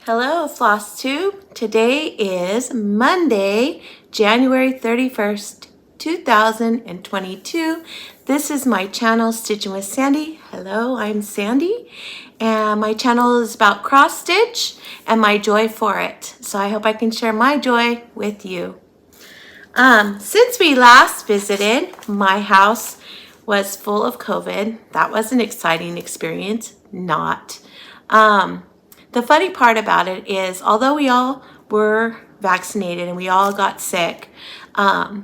Hello, Flosstube. Today is Monday, January 31st, 2022. This is my channel, Stitching with Sandy. Hello, I'm Sandy, and my channel is about cross stitch and my joy for it. So I hope I can share my joy with you. Since we last visited, my house was full of COVID. That was an exciting experience. Not. The funny part about it is, although we all were vaccinated and we all got sick, my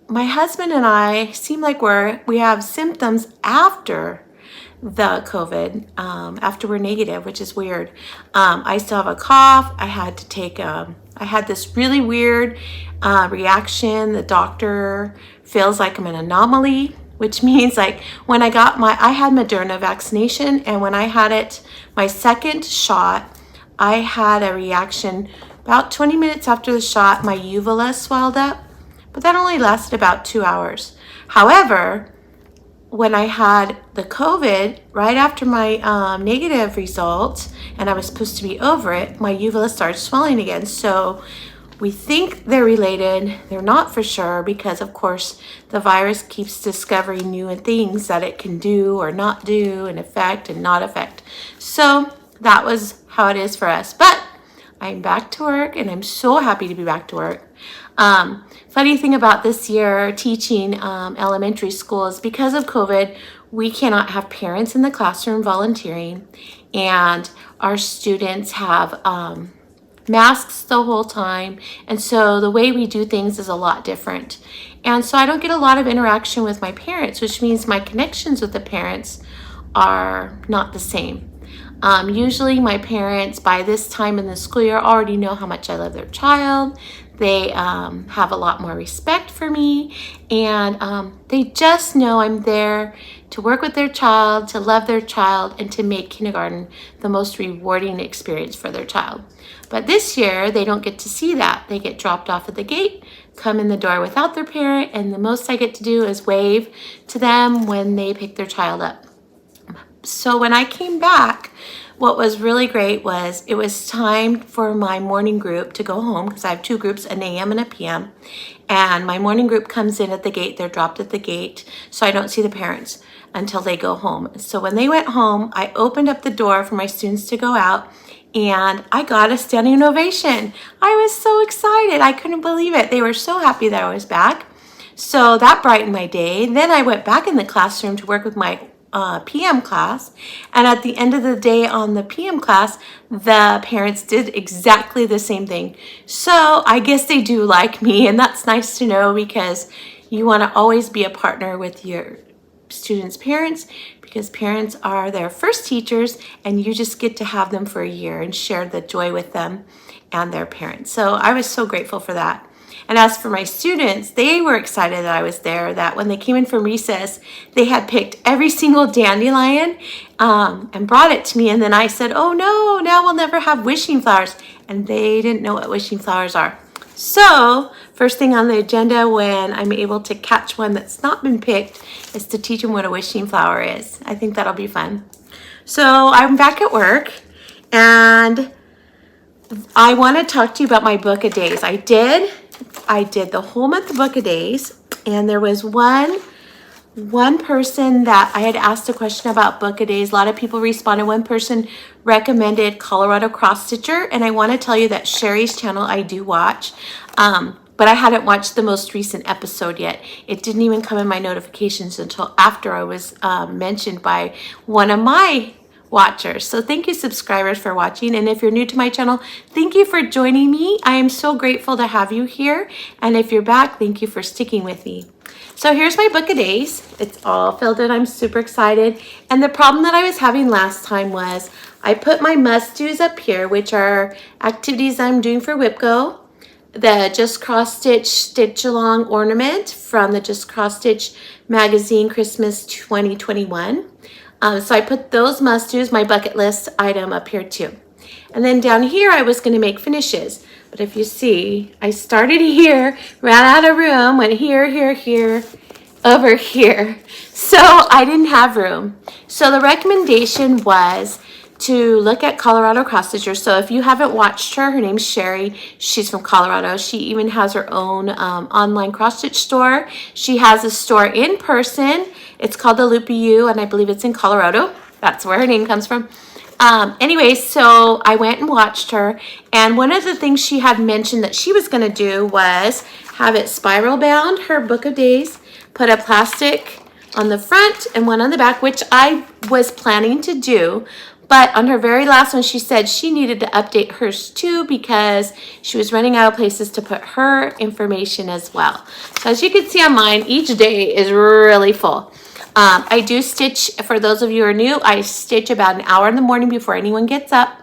husband and I seem like we have symptoms after the COVID, after we're negative, which is weird. I still have a cough. I had to take I had this really weird reaction. The doctor feels like I'm an anomaly, which means like when I had Moderna vaccination, and when I had it, my second shot, I had a reaction about 20 minutes after the shot. My uvula swelled up, but that only lasted about 2 hours. However, when I had the COVID, right after my negative results, and I was supposed to be over it, my uvula started swelling again. So we think they're related. They're not for sure, because of course the virus keeps discovering new things that it can do or not do, and affect and not affect. So that was how it is for us. But I'm back to work, and I'm so happy to be back to work. Funny thing about this year teaching elementary school is, because of COVID, we cannot have parents in the classroom volunteering, and our students have masks the whole time, and so the way we do things is a lot different. And so I don't get a lot of interaction with my parents, which means my connections with the parents are not the same. Usually my parents, by this time in the school year, already know how much I love their child. They have a lot more respect for me, and they just know I'm there to work with their child, to love their child, and to make kindergarten the most rewarding experience for their child. But this year, they don't get to see that. They get dropped off at the gate, come in the door without their parent, and the most I get to do is wave to them when they pick their child up. So when I came back, what was really great was it was time for my morning group to go home, because I have two groups, an AM and a PM. And my morning group comes in at the gate. They're dropped at the gate, so I don't see the parents until they go home. So when they went home, I opened up the door for my students to go out, and I got a standing ovation. I was so excited. I couldn't believe it. They were so happy that I was back. So that brightened my day. Then I went back in the classroom to work with my PM class, and at the end of the day on the PM class, the parents did exactly the same thing. So I guess they do like me, and that's nice to know, because you want to always be a partner with your students' parents, because parents are their first teachers, and you just get to have them for a year and share the joy with them and their parents. So I was so grateful for that. And as for my students, they were excited that I was there, that when they came in from recess, they had picked every single dandelion and brought it to me. And then I said, oh no, now we'll never have wishing flowers. And they didn't know what wishing flowers are. So first thing on the agenda when I'm able to catch one that's not been picked is to teach them what a wishing flower is. I think that'll be fun. So I'm back at work, and I want to talk to you about my book of days. I did the whole month of book of days, and there was one person that I had asked a question about book of days. A lot of people responded. One person recommended Colorado Cross Stitcher, and I want to tell you that Sherry's channel I do watch, but I hadn't watched the most recent episode yet. It didn't even come in my notifications until after I was mentioned by one of my watchers. So thank you, subscribers, for watching. And if you're new to my channel, thank you for joining me. I am so grateful to have you here. And if you're back, thank you for sticking with me. So here's my book of days. It's all filled in. I'm super excited. And the problem that I was having last time was I put my must-dos up here, which are activities I'm doing for WIPGO, the Just Cross Stitch Stitch Along ornament from the Just Cross Stitch magazine Christmas 2021. So I put those must-dos, my bucket list item, up here too. And then down here, I was going to make finishes. But if you see, I started here, ran out of room, went here, over here. So I didn't have room. So the recommendation was to look at Colorado cross stitchers. So if you haven't watched her, her name's Sherry. She's from Colorado. She even has her own online cross stitch store. She has a store in person. It's called the Loopy U, and I believe it's in Colorado. That's where her name comes from. Anyway, so I went and watched her, and one of the things she had mentioned that she was going to do was have it spiral bound, her book of days, put a plastic on the front and one on the back, which I was planning to do. But on her very last one, she said she needed to update hers too because she was running out of places to put her information as well. So as you can see on mine, each day is really full. I do stitch, for those of you who are new, I stitch about an hour in the morning before anyone gets up.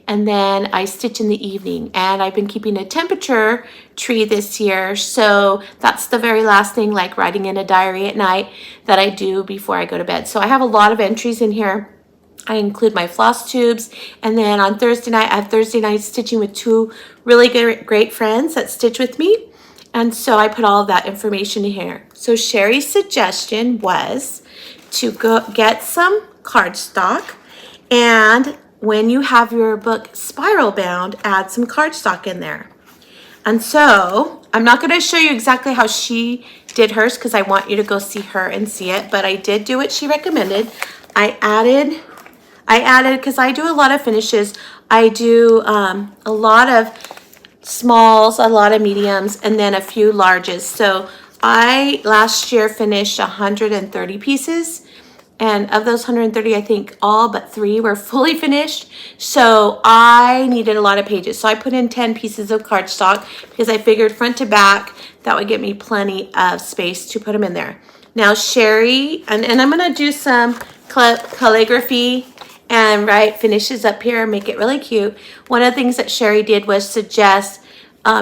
And then I stitch in the evening. And I've been keeping a temperature tree this year. So that's the very last thing, like writing in a diary at night, that I do before I go to bed. So I have a lot of entries in here. I include my floss tubes. And then on Thursday night, I have Thursday night stitching with two really great friends that stitch with me. And so I put all of that information in here. So Sherry's suggestion was to go get some cardstock, and when you have your book spiral bound, add some cardstock in there. And so I'm not going to show you exactly how she did hers because I want you to go see her and see it, but I did do what she recommended. I added, because I do a lot of finishes, I do a lot of smalls, a lot of mediums, and then a few larges. So I last year finished 130 pieces, and of those 130, I think all but 3 were fully finished. So I needed a lot of pages. So I put in 10 pieces of cardstock because I figured front to back, that would give me plenty of space to put them in there. Now Sherry, and I'm gonna do some calligraphy and write finishes up here and make it really cute. One of the things that Sherry did was suggest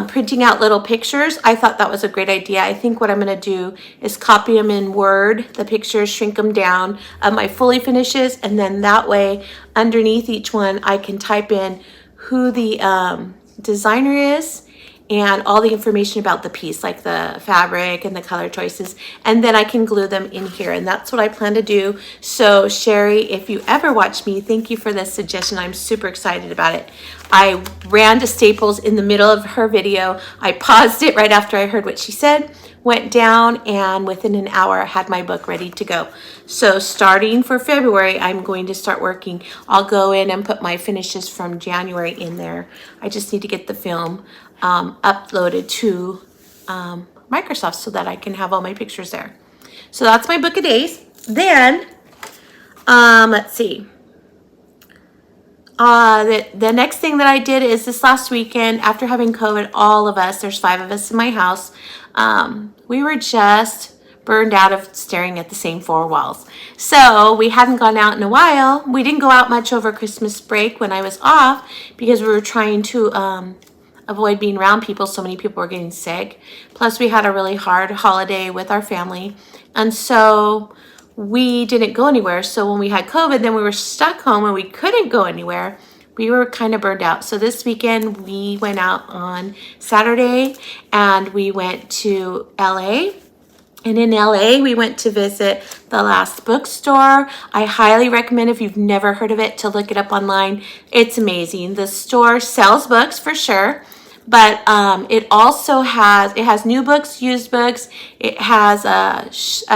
printing out little pictures. I thought that was a great idea. I think what I'm going to do is copy them in Word, the pictures, shrink them down of my fully finishes, and then that way underneath each one I can type in who the designer is and all the information about the piece, like the fabric and the color choices, and then I can glue them in here, and that's what I plan to do. So Sherry, if you ever watch me, thank you for this suggestion. I'm super excited about it. I ran to Staples in the middle of her video. I paused it right after I heard what she said, went down, and within an hour I had my book ready to go. So starting for February, I'm going to start working. I'll go in and put my finishes from January in there. I just need to get the film uploaded to Microsoft so that I can have all my pictures there. So that's my book of days. Then let's see, the next thing that I did is this last weekend, after having COVID, all of us, there's 5 of us in my house, we were just burned out of staring at the same 4 walls. So we hadn't gone out in a while. We didn't go out much over Christmas break when I was off because we were trying to avoid being around people. So many people were getting sick. Plus we had a really hard holiday with our family. And so we didn't go anywhere. So when we had COVID, then we were stuck home and we couldn't go anywhere. We were kind of burned out. So this weekend we went out on Saturday and we went to LA. And in LA, we went to visit the Last Bookstore. I highly recommend, if you've never heard of it, to look it up online. It's amazing. The store sells books for sure, but it also has new books, used books. It has a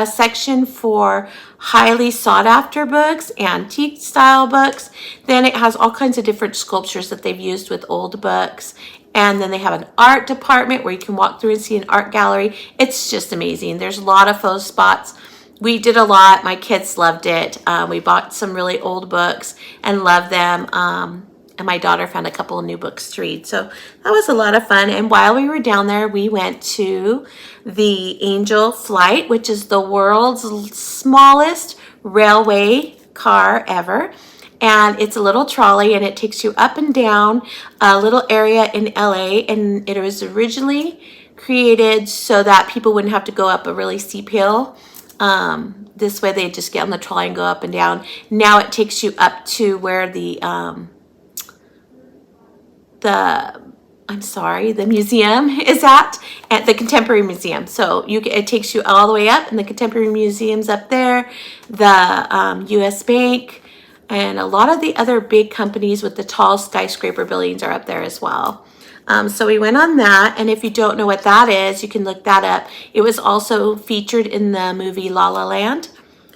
section for highly sought after books, antique style books. Then it has all kinds of different sculptures that they've used with old books. And then they have an art department where you can walk through and see an art gallery. It's just amazing. There's a lot of photo spots. We did a lot. My kids loved it. We bought some really old books and loved them. And my daughter found a couple of new books to read. So that was a lot of fun. And while we were down there, we went to the Angel Flight, which is the world's smallest railway car ever. And it's a little trolley, and it takes you up and down a little area in LA. And it was originally created so that people wouldn't have to go up a really steep hill. This way they just get on the trolley and go up and down. Now it takes you up to where the museum is at the Contemporary Museum. So it takes you all the way up, and the Contemporary Museum's up there. The US Bank And a lot of the other big companies with the tall skyscraper buildings are up there as well. So we went on that, and if you don't know what that is, you can look that up. It was also featured in the movie La La Land.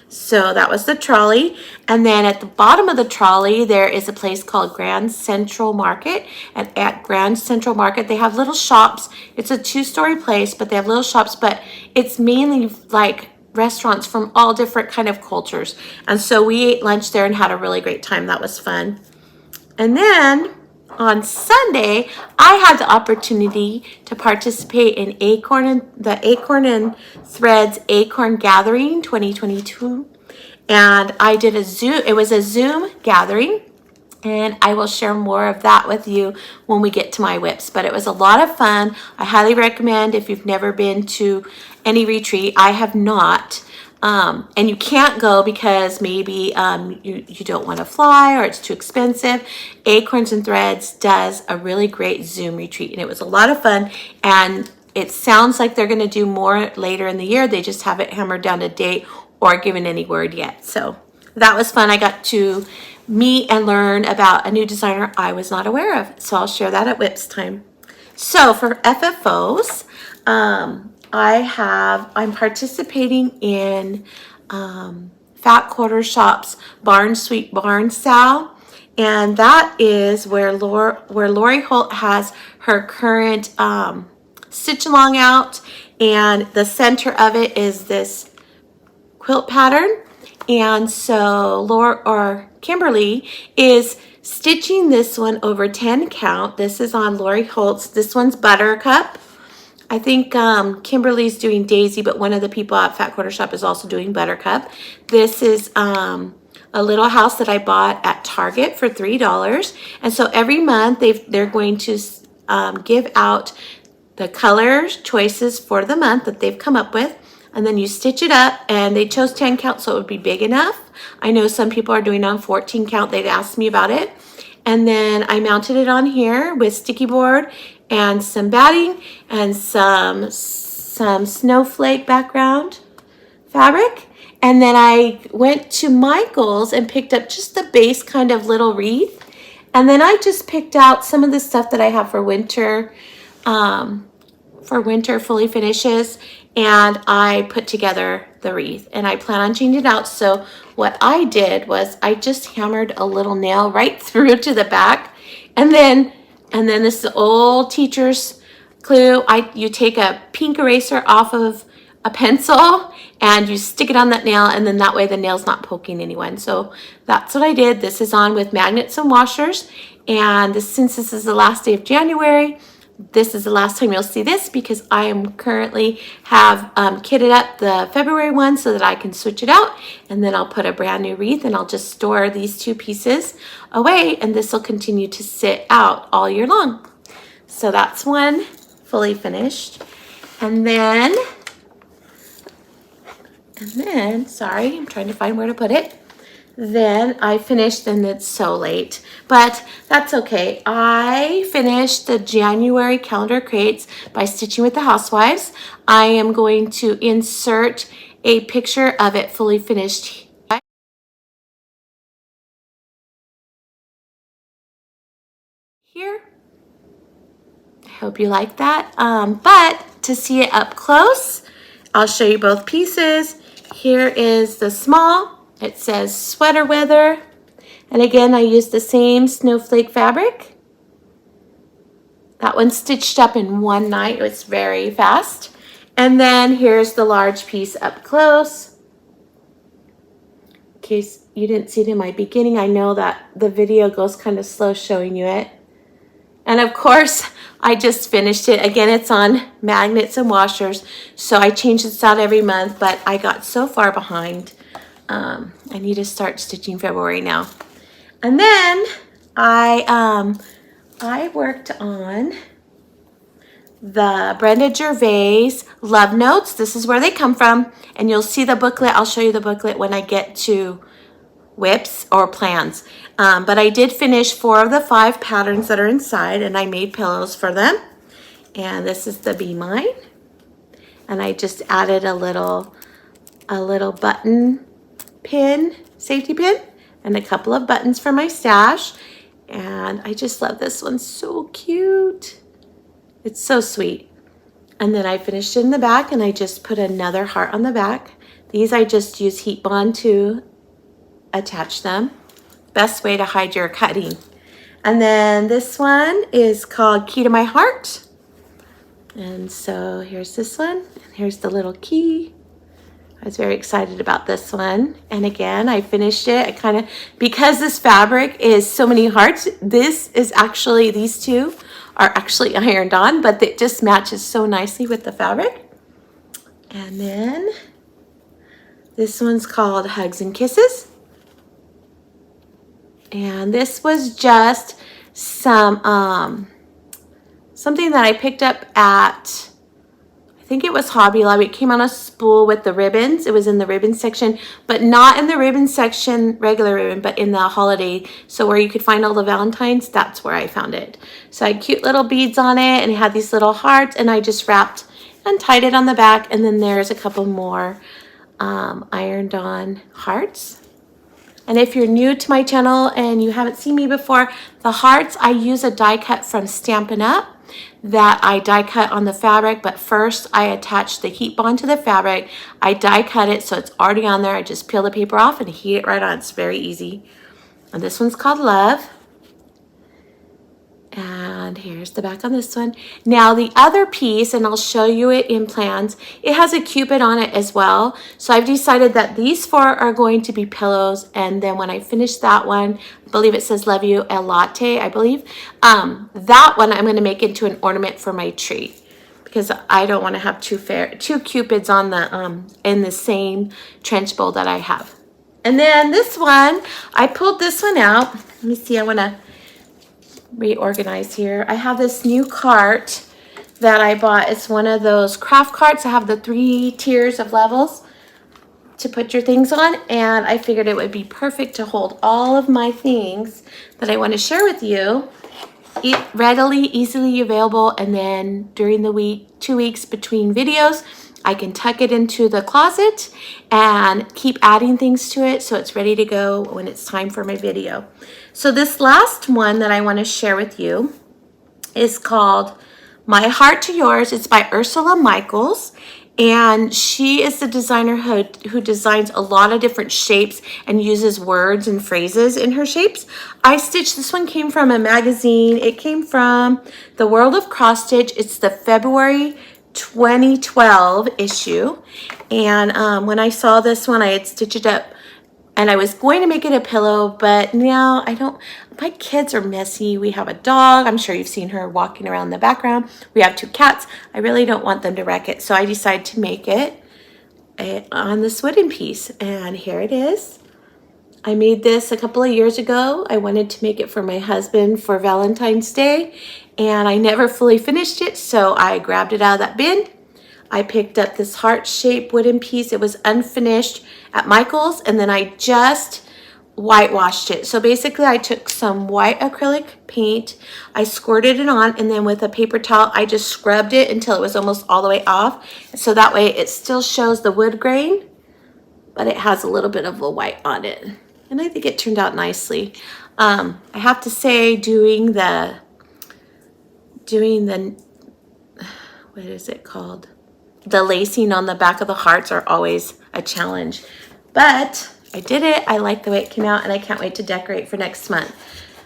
So that was the trolley. And then at the bottom of the trolley, there is a place called Grand Central Market. And at Grand Central Market, they have little shops. It's a 2-story place, but they have little shops, but it's mainly like restaurants from all different kind of cultures. And so we ate lunch there and had a really great time. That was fun. And then on Sunday, I had the opportunity to participate in the Acorn and Threads Acorn Gathering 2022. And I did it was a Zoom gathering, and I will share more of that with you when we get to my whips. But it was a lot of fun. I highly recommend if you've never been to any retreat. I have not. And you can't go because maybe you don't want to fly or it's too expensive. Acorns and Threads does a really great Zoom retreat, and it was a lot of fun. And it sounds like they're going to do more later in the year. They just haven't hammered down a date or given any word yet. So that was fun. I got to meet and learn about a new designer I was not aware of. So I'll share that at Whips time. So for FFOs, I'm participating in Fat Quarter Shop's Barn Sweet Barn Sal, and that is where Lori Holt has her current stitch along out, and the center of it is this quilt pattern. And so Kimberly is stitching this one over 10 count. This is on Lori Holt's. This one's Buttercup. I think Kimberly's doing Daisy, but one of the people at Fat Quarter Shop is also doing Buttercup. This is a little house that I bought at Target for $3. And so every month they're going to give out the color choices for the month that they've come up with. And then you stitch it up, and they chose 10 count so it would be big enough. I know some people are doing on 14 count. They'd asked me about it. And then I mounted it on here with sticky board and some batting and some snowflake background fabric. And then I went to Michael's and picked up just the base kind of little wreath. And then I just picked out some of the stuff that I have for winter fully finishes, and I put together the wreath, and I plan on changing it out. So what I did was I just hammered a little nail right through to the back, and then this is the old teacher's clue. You take a pink eraser off of a pencil and you stick it on that nail, and then that way the nail's not poking anyone. So that's what I did. This is on with magnets and washers, and since this is the last day of January, this is the last time you'll see this, because I am currently have kitted up the February one so that I can switch it out, and then I'll put a brand new wreath, and I'll just store these 2 pieces away, and this will continue to sit out all year long. So that's one fully finished. And then, sorry, I'm trying to find where to put it. Then I finished, and it's so late, but that's okay. I finished the January calendar crates by Stitching with the Housewives. I am going to insert a picture of it fully finished here. I hope you like that. But to see it up close, I'll show you both pieces. Here is the small. It says sweater weather, and again I used the same snowflake fabric. That one's stitched up in one night. It's very fast. And then here's the large piece up close. In case you didn't see it in my beginning, I know that the video goes kind of slow showing you it. And of course, I just finished it. Again, it's on magnets and washers, so I change this out every month, but I got so far behind. I need to start stitching February now. And then I worked on the Brenda Gervais Love Notes. This is where they come from, and you'll see the booklet. I'll show you the booklet when I get to whips or plans. But I did finish 4 of the 5 patterns that are inside, and I made pillows for them. And this is the Be Mine. And I just added a little button pin, safety pin, and a couple of buttons for my stash. And I just love this one, so cute. It's so sweet. And then I finished it in the back, and I just put another heart on the back. These I just use heat bond to attach them. Best way to hide your cutting. And then this one is called Key to My Heart. And so here's this one, and here's the little key. I was very excited about this one. And again, I finished it. I kind of, because this fabric is so many hearts, this is actually, these two are actually ironed on, but it just matches so nicely with the fabric. And then this one's called Hugs and Kisses. And this was just some, something that I picked up at, I think it was Hobby Lobby. It came on a spool with the ribbons. It was in the ribbon section, but not in the ribbon section, regular ribbon, but in the holiday. So where you could find all the Valentines, that's where I found it. So I had cute little beads on it, and it had these little hearts, and I just wrapped and tied it on the back. And then there's a couple more ironed on hearts. And if you're new to my channel and you haven't seen me before, the hearts, I use a die cut from Stampin' Up! That I die cut on the fabric, but first I attach the heat bond to the fabric. I die cut it so it's already on there. I just peel the paper off and heat it right on. It's very easy. And this one's called Love. And here's the back on this one. Now the other piece, and I'll show you it in plans, it has a Cupid on it as well. So I've decided that these four are going to be pillows. And then when I finish that one, I believe it says Love You a Latte, I believe. That one I'm going to make into an ornament for my tree, because I don't want to have two Cupids on the in the same trench bowl that I have. And then this one, I pulled this one out. Let me see, I want to reorganize here. I have this new cart that I bought. It's one of those craft carts. I have the 3 tiers of levels to put your things on, and I figured it would be perfect to hold all of my things that I want to share with you. Readily, easily available, and then during the week, 2 weeks between videos, I can tuck it into the closet and keep adding things to it so it's ready to go when it's time for my video. So this last one that I want to share with you is called My Heart to Yours. It's by Ursula Michaels, and she is the designer who designs a lot of different shapes and uses words and phrases in her shapes. I stitched, this one came from a magazine. It came from The World of Cross Stitch. It's the February 2012 issue, and when I saw this one, I had stitched it up, and I was going to make it a pillow, but now I don't. My kids are messy. We have a dog. I'm sure you've seen her walking around in the background. We have 2 cats. I really don't want them to wreck it, so I decided to make it on this wooden piece, and here it is. I made this a couple of years ago. I wanted to make it for my husband for Valentine's Day, and I never fully finished it, so I grabbed it out of that bin. I picked up this heart-shaped wooden piece. It was unfinished at Michael's, and then I just whitewashed it. So basically, I took some white acrylic paint, I squirted it on, and then with a paper towel, I just scrubbed it until it was almost all the way off. So that way, it still shows the wood grain, but it has a little bit of a white on it. And I think it turned out nicely. I have to say, doing the, what is it called? The lacing on the back of the hearts are always a challenge. But I did it. I like the way it came out, and I can't wait to decorate for next month.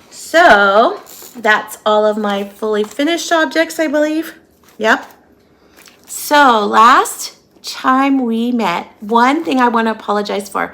So that's all of my fully finished objects, I believe. Yep. So last time we met, one thing I want to apologize for.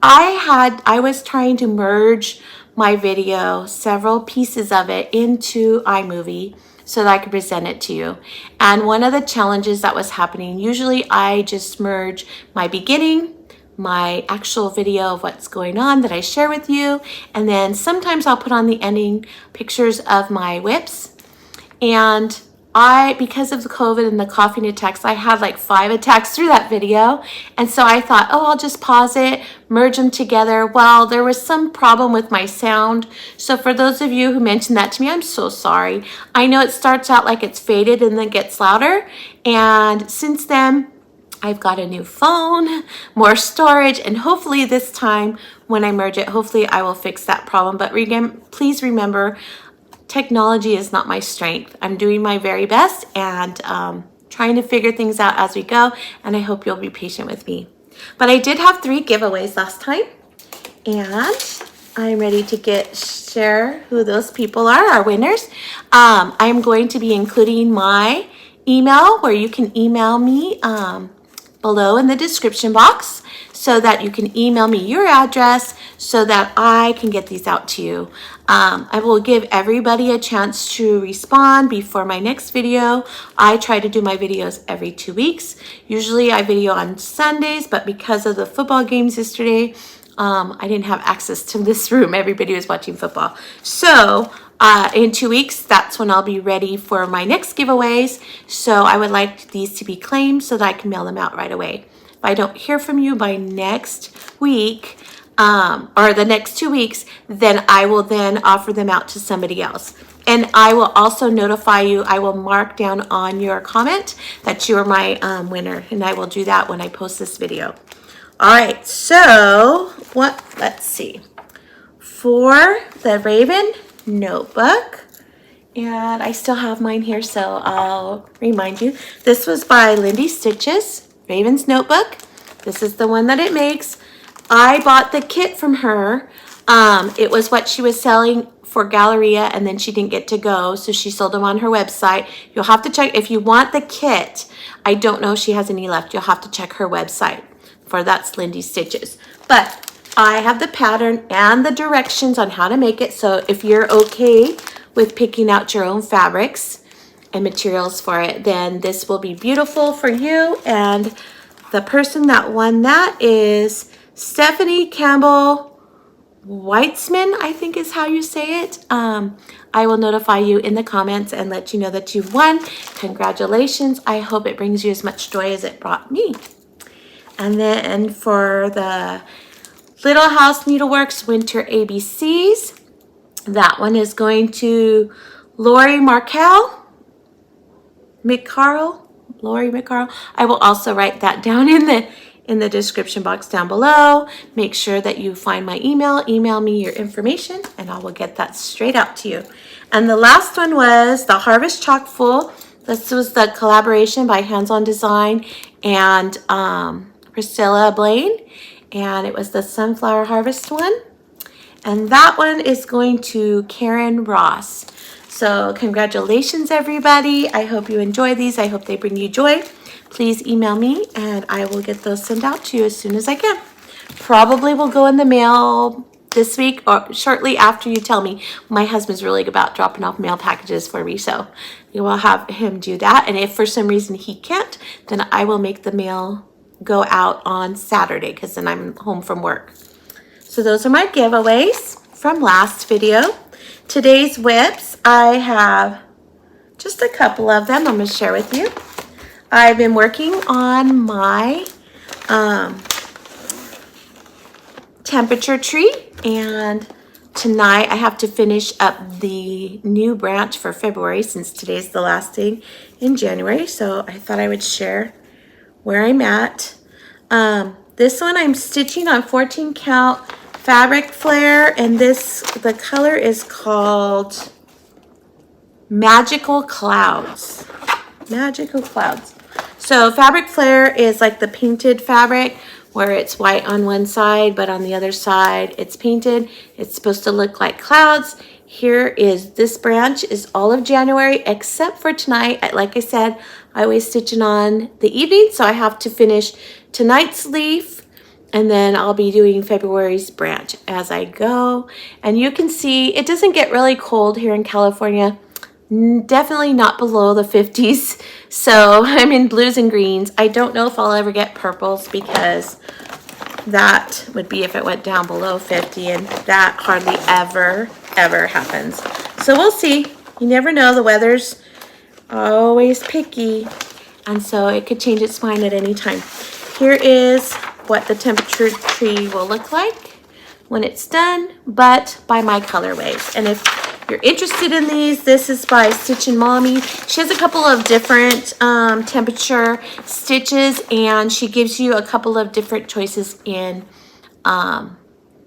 I was trying to merge my video, several pieces of it, into iMovie so that I could present it to you. And one of the challenges that was happening, usually I just merge my beginning, my actual video of what's going on that I share with you, and then sometimes I'll put on the ending pictures of my whips. And because of the COVID and the coughing attacks, I had like 5 attacks through that video. And so I thought, oh, I'll just pause it, merge them together. Well, there was some problem with my sound. So for those of you who mentioned that to me, I'm so sorry. I know it starts out like it's faded and then gets louder. And since then, I've got a new phone, more storage, and hopefully this time when I merge it, hopefully I will fix that problem. But please remember, technology is not my strength. I'm doing my very best and trying to figure things out as we go, and I hope you'll be patient with me. But I did have 3 giveaways last time, and I'm ready to share who those people are, our winners. I'm going to be including my email where you can email me below in the description box so that you can email me your address so that I can get these out to you. I will give everybody a chance to respond before my next video. I try to do my videos every 2 weeks. Usually I video on Sundays, but because of the football games yesterday, I didn't have access to this room. Everybody was watching football. So in 2 weeks, that's when I'll be ready for my next giveaways. So I would like these to be claimed so that I can mail them out right away. If I don't hear from you by next week, or the next 2 weeks, then I will then offer them out to somebody else. And I will also notify you, I will mark down on your comment that you are my winner. And I will do that when I post this video. All right, so let's see. For the Raven notebook, and I still have mine here, so I'll remind you. This was by Lindy Stitches, Raven's notebook. This is the one that it makes. I bought the kit from her. It was what she was selling for Galleria, and then she didn't get to go, so she sold them on her website. You'll have to check if you want the kit. I don't know if she has any left. You'll have to check her website for that's Lindy Stitches. But I have the pattern and the directions on how to make it. So if you're okay with picking out your own fabrics and materials for it, then this will be beautiful for you. And the person that won that is Stephanie Campbell Weitzman, I think is how you say it. I will notify you in the comments and let you know that you've won. Congratulations. I hope it brings you as much joy as it brought me. And then for the Little House Needleworks Winter ABCs, that one is going to Lori McCarl. I will also write that down in the description box down below. Make sure that you find my email me your information, and I will get that straight out to you. And the last one was the Harvest Chalk Full. This was the collaboration by Hands On Design and Priscilla Blaine, and it was the Sunflower Harvest one. And that one is going to Karen Ross. So congratulations, everybody. I hope you enjoy these. I hope they bring you joy. Please email me, and I will get those sent out to you as soon as I can. Probably will go in the mail this week or shortly after you tell me. My husband's really good about dropping off mail packages for me, so you will have him do that. And if for some reason he can't, then I will make the mail go out on Saturday because then I'm home from work. So those are my giveaways from last video. Today's whips, I have just a couple of them I'm going to share with you. I've been working on my temperature tree, and tonight I have to finish up the new branch for February since today's the last day in January. So I thought I would share where I'm at. This one I'm stitching on 14 count fabric flare, and the color is called Magical Clouds. Magical Clouds. So fabric flare is like the painted fabric where it's white on one side, but on the other side it's painted. It's supposed to look like clouds. Here is this branch is all of January except for tonight. Like I said, I always stitch it on the evening, so I have to finish tonight's leaf, and then I'll be doing February's branch as I go. And you can see it doesn't get really cold here in California. Definitely not below the 50s. So I'm in blues and greens. I don't know if I'll ever get purples because that would be if it went down below 50, and that hardly ever happens. So we'll see. You never know. The weather's always picky, and so it could change its mind at any time. Here is what the temperature tree will look like when it's done, but by my colorways. And if you're interested in these, this is by Stitchin' Mommy. She has a couple of different temperature stitches, and she gives you a couple of different choices in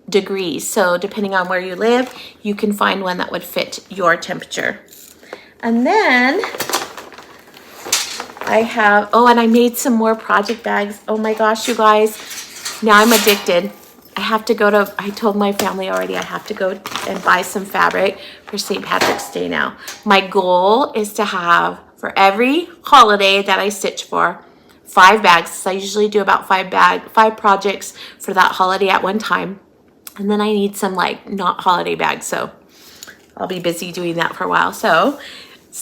degrees. So depending on where you live, you can find one that would fit your temperature. And then I have, oh, and I made some more project bags. Oh my gosh, you guys, now I'm addicted. I have to go to, I told my family already, I have to go and buy some fabric for St. Patrick's Day now. My goal is to have, for every holiday that I stitch for, 5 bags. So I usually do about 5 projects for that holiday at one time. And then I need some like not holiday bags. So I'll be busy doing that for a while. So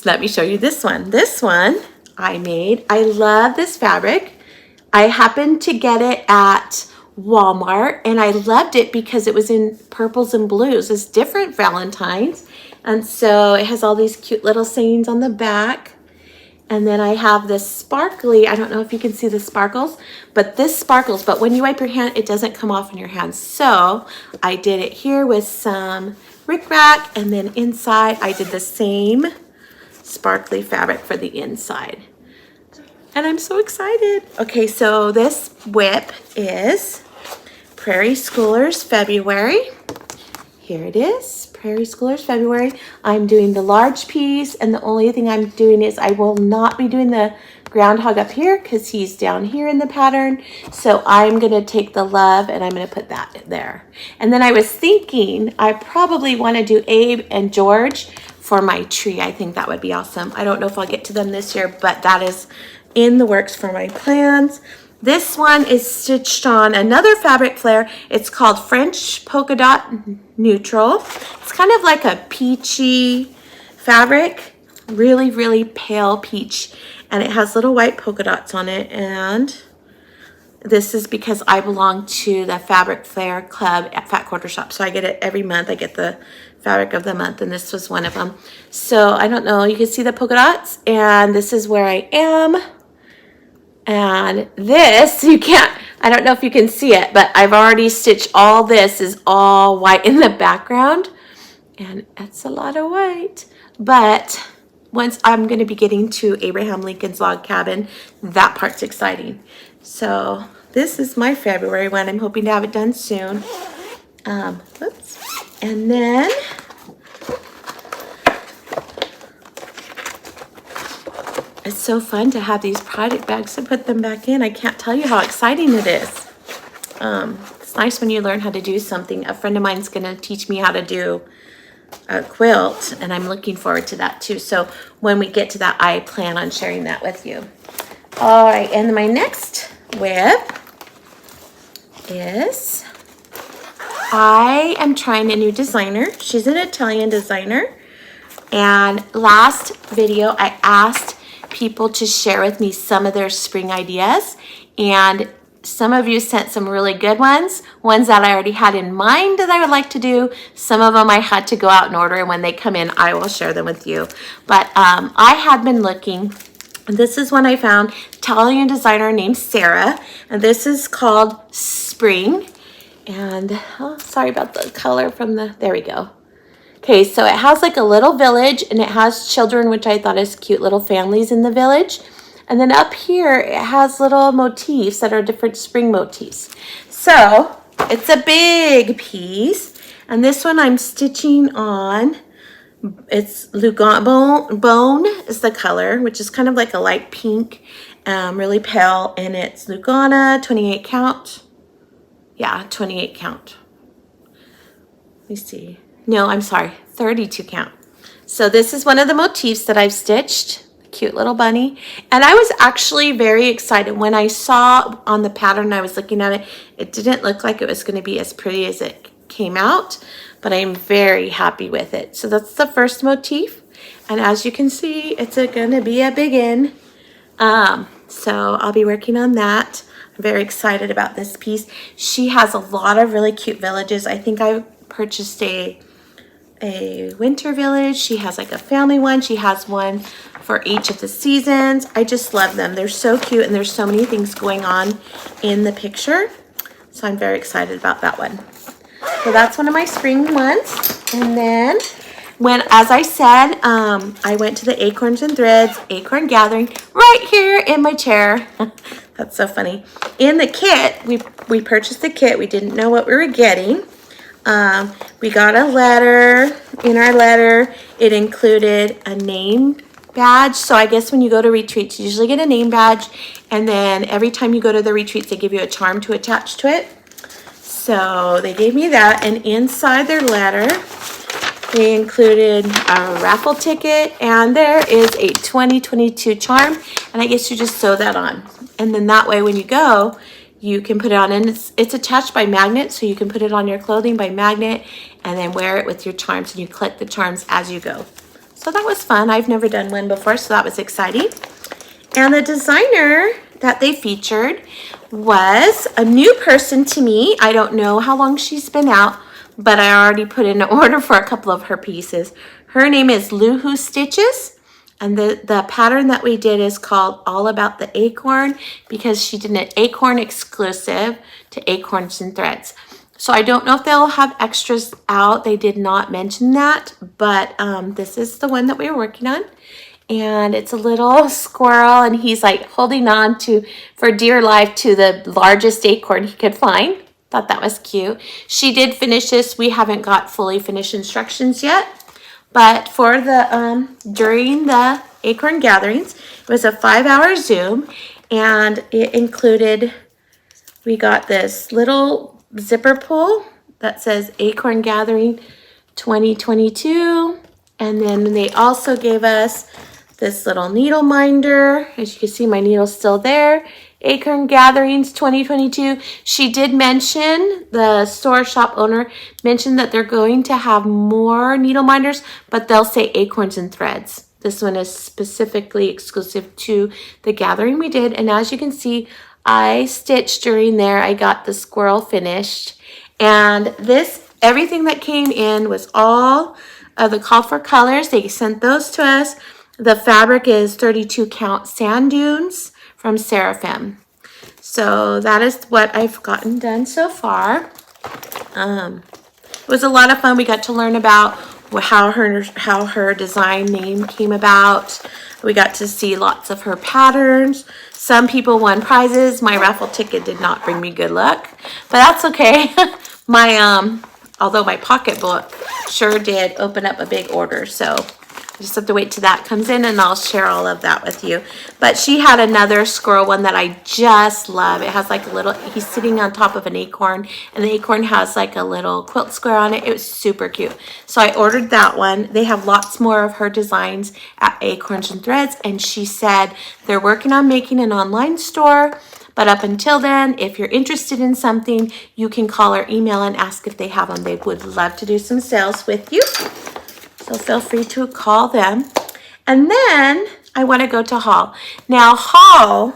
let me show you this one. This one I made. I love this fabric. I happened to get it at Walmart, and I loved it because it was in purples and blues. It's different Valentine's, and so it has all these cute little sayings on the back. And then I have this sparkly, I don't know if you can see the sparkles, but this sparkles, but when you wipe your hand, it doesn't come off in your hands. So I did it here with some rickrack, and then inside I did the same sparkly fabric for the inside. And I'm so excited. Okay, so this whip is Prairie Schoolers February. Here it is, Prairie Schoolers February. I'm doing the large piece, and the only thing I'm doing is I will not be doing the groundhog up here because he's down here in the pattern. So I'm gonna take the love and I'm gonna put that there. And then I was thinking I probably wanna do Abe and George for my tree. I think that would be awesome. I don't know if I'll get to them this year, but that is in the works for my plans. This one is stitched on another fabric flare. It's called French Polka Dot Neutral. It's kind of like a peachy fabric, really, really pale peach. And it has little white polka dots on it. And this is because I belong to the Fabric Flare Club at Fat Quarter Shop. So I get it every month. I get the fabric of the month, and this was one of them. So I don't know, you can see the polka dots, and this is where I am. And this, you can't, I don't know if you can see it, but I've already stitched all this is all white in the background. And it's a lot of white. But once I'm going to be getting to Abraham Lincoln's log cabin, that part's exciting. So this is my February one. I'm hoping to have it done soon. Oops. And then it's so fun to have these project bags to put them back in. I can't tell you how exciting it is. It's nice when you learn how to do something. A friend of mine's going to teach me how to do a quilt, and I'm looking forward to that too. So when we get to that, I plan on sharing that with you. All right, and my next whip is, I am trying a new designer. She's an Italian designer. And last video, I asked people to share with me some of their spring ideas. And some of you sent some really good ones that I already had in mind that I would like to do. Some of them I had to go out and order, and when they come in, I will share them with you. But I had been looking, and this is one I found, Italian designer named Sarah, and this is called Spring. And oh, sorry about the color from the, there we go. Okay, so it has like a little village, and it has children, which I thought is cute, little families in the village. And then up here, it has little motifs that are different spring motifs. So it's a big piece. And this one I'm stitching on, it's Lugano Bone is the color, which is kind of like a light pink, really pale. And it's Lugana 28 count. Yeah, 28 count. Let me see. No, I'm sorry, 32 count. So this is one of the motifs that I've stitched. Cute little bunny. And I was actually very excited when I saw on the pattern, I was looking at it, it didn't look like it was going to be as pretty as it came out, but I'm very happy with it. So that's the first motif. And as you can see, it's going to be a biggin. So I'll be working on that. I'm very excited about this piece. She has a lot of really cute villages. I think I purchased a winter village. She has like a family one. She has one for each of the seasons. I just love them. They're so cute, and there's so many things going on in the picture. So I'm very excited about that one. So that's one of my spring ones. And then as I said, I went to the Acorns and Threads Acorn Gathering right here in my chair. That's so funny. In the kit, we purchased the kit. We didn't know what we were getting. We got a letter. In our letter, it included a name badge. So I guess when you go to retreats, you usually get a name badge. And then every time you go to the retreats, they give you a charm to attach to it. So they gave me that. And inside their letter, they included a raffle ticket. And there is a 2022 charm. And I guess you just sew that on. And then that way when you go, you can put it on, and it's attached by magnet, so you can put it on your clothing by magnet and then wear it with your charms, and you collect the charms as you go. So that was fun. I've never done one before, so that was exciting. And the designer that they featured was a new person to me. I don't know how long she's been out, but I already put in an order for a couple of her pieces. Her name is Luhu Stitches. And the pattern that we did is called All About the Acorn, because she did an acorn exclusive to Acorns and Threads. So I don't know if they'll have extras out. They did not mention that, but this is the one that we were working on. And it's a little squirrel, and he's like holding on to, for dear life, to the largest acorn he could find. Thought that was cute. She did finish this. We haven't got fully finished instructions yet. But for the, during the Acorn gatherings, it was a 5-hour Zoom, and it included, we got this little zipper pull that says Acorn Gathering 2022. And then they also gave us this little needle minder. As you can see, my needle's still there. Acorn Gatherings 2022. She did mention, the store shop owner mentioned that they're going to have more needle minders, but they'll say Acorns and Threads. This one is specifically exclusive to the gathering we did. And as you can see, I stitched during there. I got the squirrel finished. And this, everything that came in was all of the call for colors. They sent those to us. The fabric is 32 count sand dunes from Seraphim. So that is what I've gotten done so far. It was a lot of fun. We got to learn about how her design name came about. We got to see lots of her patterns. Some people won prizes. My raffle ticket did not bring me good luck, but that's okay. Although my pocketbook sure did open up a big order, so I just have to wait till that comes in, and I'll share all of that with you. But she had another squirrel one that I just love. It has like a little, he's sitting on top of an acorn, and the acorn has like a little quilt square on it. It was super cute. So I ordered that one. They have lots more of her designs at Acorns and Threads, and she said they're working on making an online store. But up until then, if you're interested in something, you can call or email and ask if they have them. They would love to do some sales with you. So feel free to call them. And then I want to go to haul. Now haul,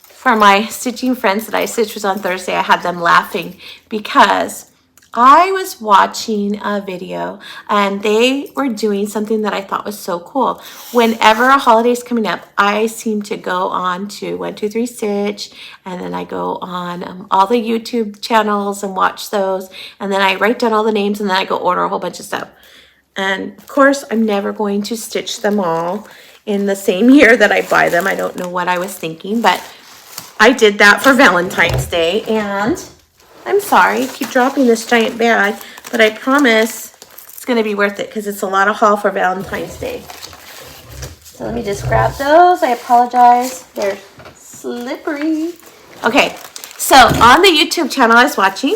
for my stitching friends that I stitched was on Thursday, I had them laughing because I was watching a video and they were doing something that I thought was so cool. Whenever a holiday is coming up, I seem to go on to 123 Stitch, and then I go on all the YouTube channels and watch those, and then I write down all the names, and then I go order a whole bunch of stuff. And of course, I'm never going to stitch them all in the same year that I buy them. I don't know what I was thinking, but I did that for Valentine's Day. And I'm sorry, I keep dropping this giant bag, but I promise it's going to be worth it because it's a lot of haul for Valentine's Day. So let me just grab those. I apologize. They're slippery. Okay, so on the YouTube channel I was watching,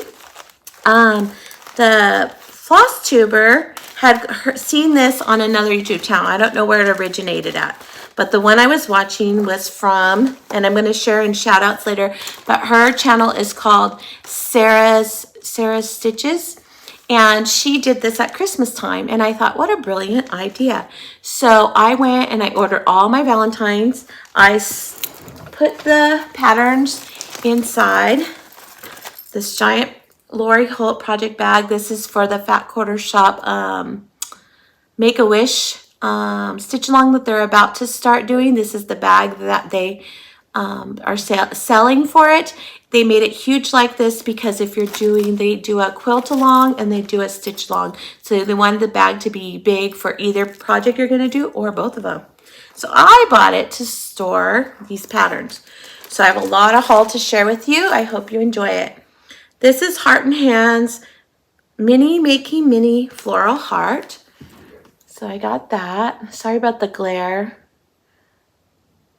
the Flosstuber had seen this on another YouTube channel. I don't know where it originated at, but the one I was watching was from, and I'm going to share in shout outs later, but her channel is called Sarah's Stitches, and she did this at Christmas time, and I thought, what a brilliant idea. So I went and I ordered all my Valentines. I put the patterns inside this giant Lori Holt project bag. This is for the Fat Quarter Shop Make-A-Wish stitch along that they're about to start doing. This is the bag that they are selling for it. They made it huge like this because if you're doing, they do a quilt along and they do a stitch along. So they wanted the bag to be big for either project you're going to do or both of them. So I bought it to store these patterns. So I have a lot of haul to share with you. I hope you enjoy it. This is Heart and Hands Making Mini Floral Heart. So I got that. Sorry about the glare.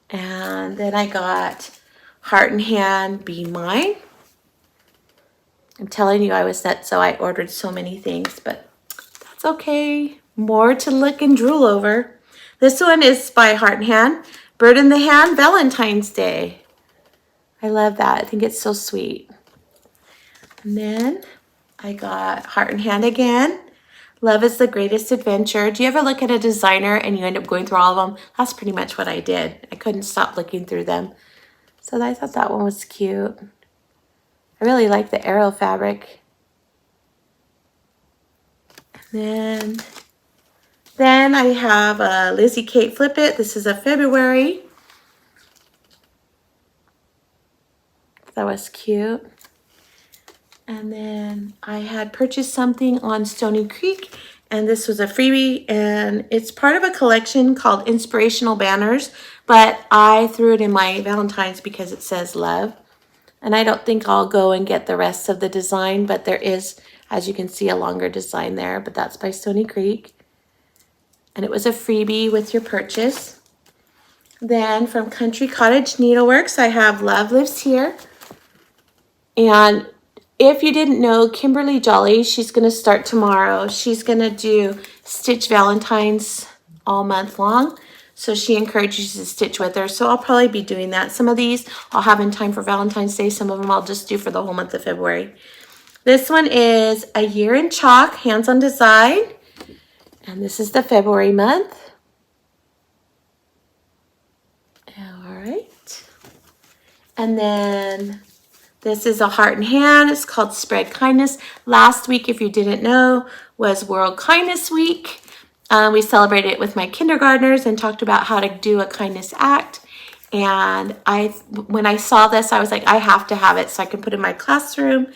And then I got Heart and Hand Be Mine. I'm telling you I was nuts, so I ordered so many things, but that's okay. More to look and drool over. This one is by Heart and Hand. Bird in the Hand Valentine's Day. I love that. I think it's so sweet. And then I got Heart and Hand again. Love is the Greatest Adventure. Do you ever look at a designer and you end up going through all of them? That's pretty much what I did. I couldn't stop looking through them. So I thought that one was cute. I really like the arrow fabric. And then I have a Lizzie Kate Flip It. This is a February. That was cute. And then I had purchased something on Stony Creek, and this was a freebie, and it's part of a collection called Inspirational Banners, but I threw it in my Valentine's because it says love. And I don't think I'll go and get the rest of the design, but there is, as you can see, a longer design there, but that's by Stony Creek. And it was a freebie with your purchase. Then from Country Cottage Needleworks, I have Love Lives Here. And if you didn't know, Kimberly Jolly, she's going to start tomorrow. She's going to do Stitch Valentines all month long. So she encourages you to stitch with her. So I'll probably be doing that. Some of these I'll have in time for Valentine's Day. Some of them I'll just do for the whole month of February. This one is A Year in Chalk, Hands-on Design. And this is the February month. All right. And then this is a Heart and Hand. It's called Spread Kindness. Last week, if you didn't know, was World Kindness Week. We celebrated it with my kindergartners and talked about how to do a kindness act. And when I saw this, I was like, I have to have it so I can put it in my classroom.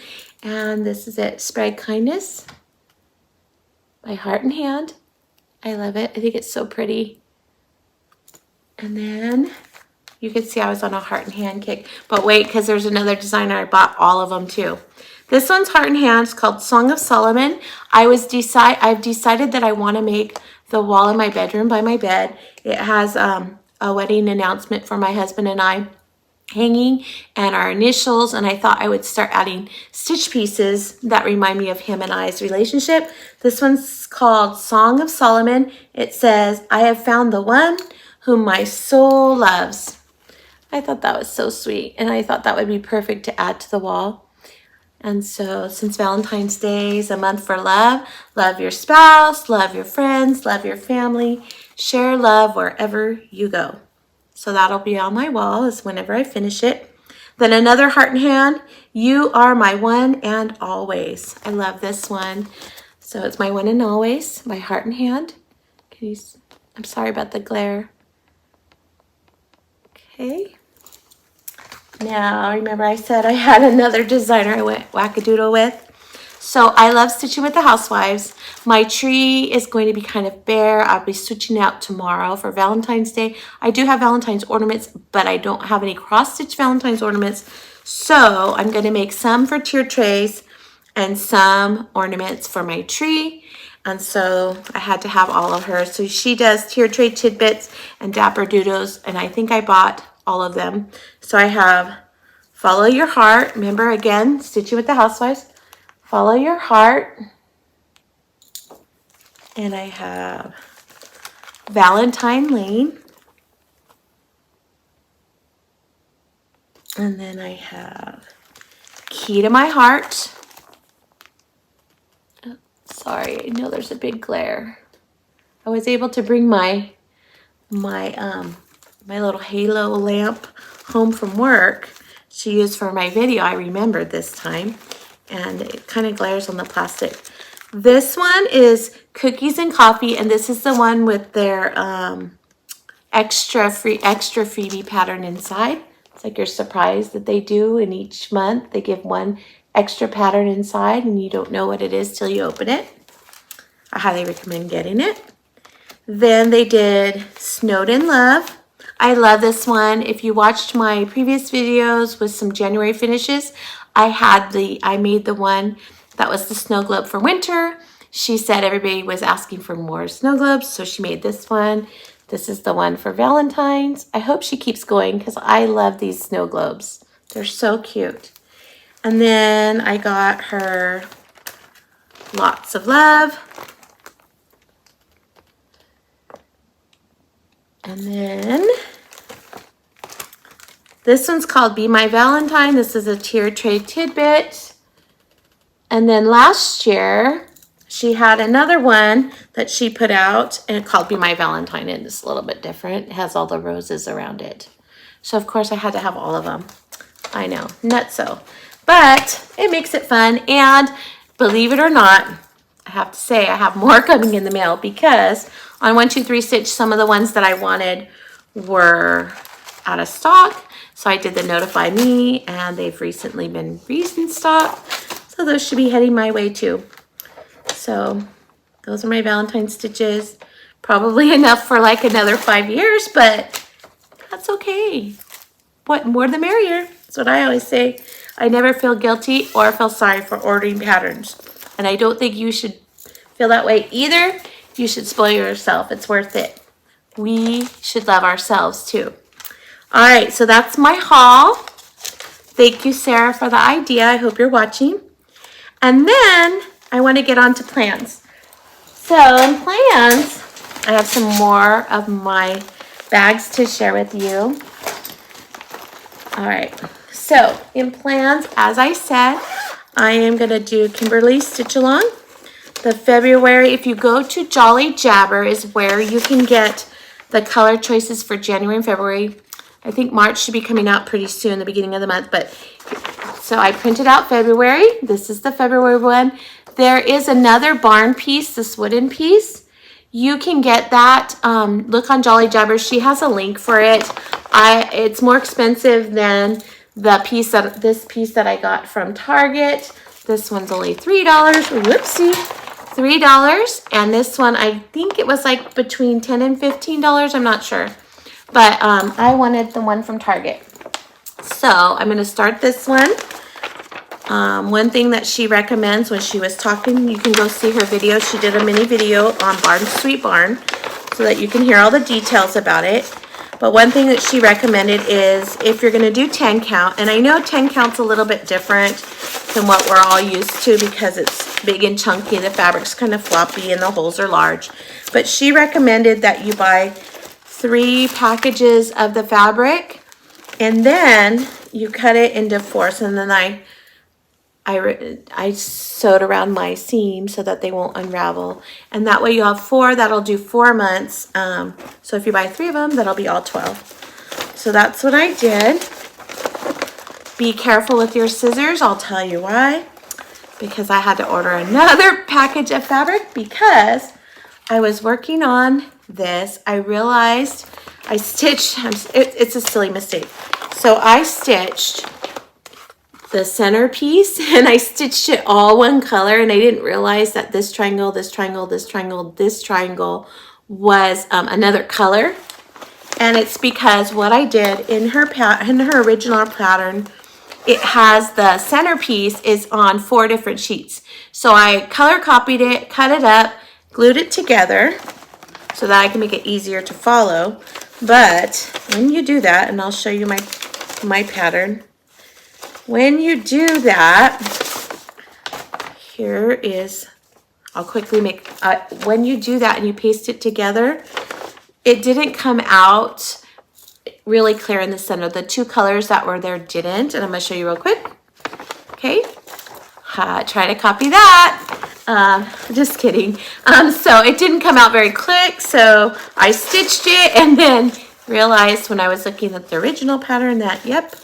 And this is it, Spread Kindness by Heart and Hand. I love it. I think it's so pretty. And then you can see I was on a Heart and Hand kick. But wait, because there's another designer. I bought all of them too. This one's Heart and Hand. It's called Song of Solomon. I've decided that I want to make the wall in my bedroom by my bed. It has a wedding announcement for my husband and I hanging and our initials, and I thought I would start adding stitch pieces that remind me of him and I's relationship. This one's called Song of Solomon. It says, I have found the one whom my soul loves. I thought that was so sweet, and I thought that would be perfect to add to the wall. And so since Valentine's Day is a month for love, love your spouse, love your friends, love your family, share love wherever you go. So that'll be on my wall is whenever I finish it. Then another Heart and Hand, You Are My One and Always. I love this one. So it's My One and Always by Heart and Hand. I'm sorry about the glare. Okay. Now, remember I said I had another designer I went wackadoodle with. So I love stitching with the housewives. My tree is going to be kind of bare. I'll be switching out tomorrow for Valentine's Day. I do have Valentine's ornaments, but I don't have any cross-stitch Valentine's ornaments. So I'm going to make some for tier trays and some ornaments for my tree. And so I had to have all of hers. So she does tier tray tidbits and dapper doodles, and I think I bought all of them. So I have Follow Your Heart. Remember, again, stitching with the housewives. Follow Your Heart. And I have Valentine Lane. And then I have Key to My Heart. Oh, sorry, I know there's a big glare. I was able to bring my little halo lamp home from work to use for my video. I remembered this time, and it kind of glares on the plastic. This one is Cookies and Coffee, and this is the one with their extra freebie pattern inside. It's like your surprise that they do in each month. They give one extra pattern inside and you don't know what it is till you open it. I highly recommend getting it. Then they did Snowed in Love. I love this one. If you watched my previous videos with some January finishes, I made the one that was the snow globe for winter. She said everybody was asking for more snow globes, so she made this one. This is the one for Valentine's. I hope she keeps going because I love these snow globes. They're so cute. And then I got her Lots of Love. And then this one's called Be My Valentine. This is a tier tray tidbit. And then last year, she had another one that she put out and called Be My Valentine. And it's a little bit different. It has all the roses around it. So of course I had to have all of them. I know, nutso. But it makes it fun. And believe it or not, I have to say I have more coming in the mail because on 1-2-3 Stitch, some of the ones that I wanted were out of stock. So I did the Notify Me and they've recently been in stock. So those should be heading my way too. So those are my Valentine stitches. Probably enough for like another 5 years, but that's okay. What more the merrier. That's what I always say. I never feel guilty or feel sorry for ordering patterns. And I don't think you should feel that way either. You should spoil yourself. It's worth it. We should love ourselves too. All right, so that's my haul. Thank you, Sarah, for the idea. I hope you're watching. And then I want to get on to plans. So in plans, I have some more of my bags to share with you. All right, so in plans, as I said, I am going to do Kimberly Stitch Along. The February, if you go to Jolly Jabber, is where you can get the color choices for January and February. I think March should be coming out pretty soon, the beginning of the month. But so I printed out February. This is the February one. There is another barn piece, this wooden piece. You can get that. Look on Jolly Jabber. She has a link for it. It's more expensive than this piece that I got from Target. This one's only $3. Whoopsie. $3. And this one, I think it was like between $10 and $15. I'm not sure. But I wanted the one from Target. So I'm going to start this one. One thing that she recommends when she was talking, you can go see her video. She did a mini video on Barn Sweet Barn so that you can hear all the details about it. But one thing that she recommended is if you're going to do 10 count, and I know 10 count's a little bit different than what we're all used to because it's big and chunky, the fabric's kind of floppy and the holes are large. But she recommended that you buy 3 packages of the fabric and then you cut it into 4. And then I sewed around my seam so that they won't unravel. And that way you have 4, that'll do 4 months. So if you buy 3 of them, that'll be all 12. So that's what I did. Be careful with your scissors, I'll tell you why. Because I had to order another package of fabric because I was working on this. I realized I stitched, it's a silly mistake. So I stitched the centerpiece and I stitched it all one color and I didn't realize that this triangle, this triangle, this triangle, this triangle was another color. And it's because what I did in her original pattern, it has the centerpiece is on 4 different sheets. So I color copied it, cut it up, glued it together so that I can make it easier to follow. But when you do that, and I'll show you my pattern. When you do that, here is, I'll quickly make, when you do that and you paste it together, it didn't come out really clear in the center. The 2 colors that were there didn't, and I'm going to show you real quick. Okay, try to copy that. Just kidding. So it didn't come out very quick, so I stitched it and then realized when I was looking at the original pattern that, yep,